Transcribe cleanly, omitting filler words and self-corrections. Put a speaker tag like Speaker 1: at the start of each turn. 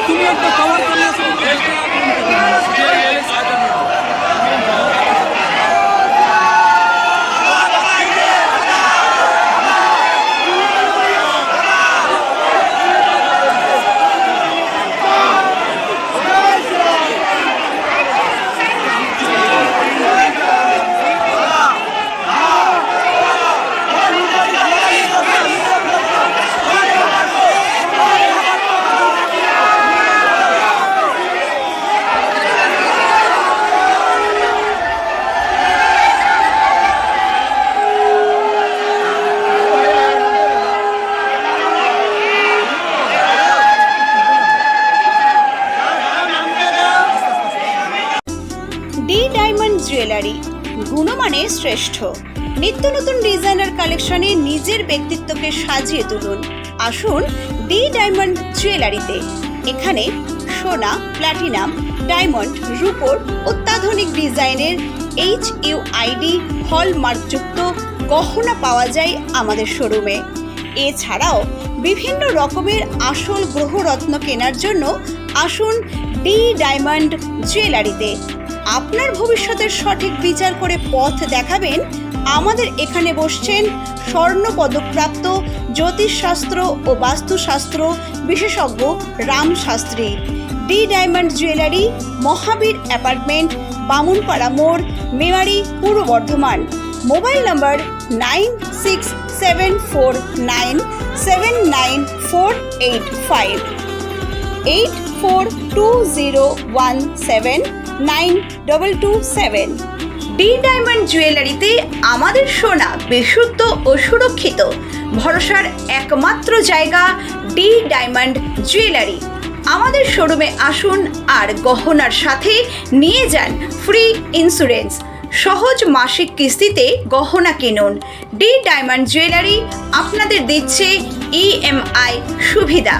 Speaker 1: তুমি একটা কভার করে আসো।
Speaker 2: ডি ডায়মন্ড জুয়েলারি গুণমানে শ্রেষ্ঠ। নিত্য নতুন ডিজাইনার কালেকশনে নিজের ব্যক্তিত্বকে সাজিয়ে তুলুন। আসুন ডি ডায়মন্ড জুয়েলারিতে। এখানে সোনা, প্ল্যাটিনাম, ডায়মন্ড, রূপোর অত্যাধুনিক ডিজাইনের HUID হলমার্কযুক্ত গহনা পাওয়া যায় আমাদের শোরুমে। এছাড়াও বিভিন্ন রকমের আসল গ্রহরত্ন কেনার জন্য আসুন ডি ডায়মন্ড জুয়েলারিতে। আপনার ভবিষ্যতের সঠিক বিচার করে পথ দেখাবেন। আমাদের এখানে বসছেন স্বর্ণপদকপ্রাপ্ত জ্যোতিষশাস্ত্র ও বাস্তুশাস্ত্র বিশেষজ্ঞ Ram Shastri. D diamond jewellery, Mahavir apartment, Bamunpara মোড়, Memari, Purba Bardhaman. Mobile number 9674979485 8420179227। D diamond জুয়েলারিতে আমাদের সোনা বিশুদ্ধ ও সুরক্ষিত। ভরসার একমাত্র জায়গা ডি ডায়মন্ড জুয়েলারি। আমাদের শোরুমে আসুন আর গহনার সাথে নিয়ে যান ফ্রি ইন্স্যুরেন্স। সহজ মাসিক কিস্তিতে গহনা কিনুন। ডি ডায়মন্ড জুয়েলারি আপনাদের দিচ্ছে EMI সুবিধা।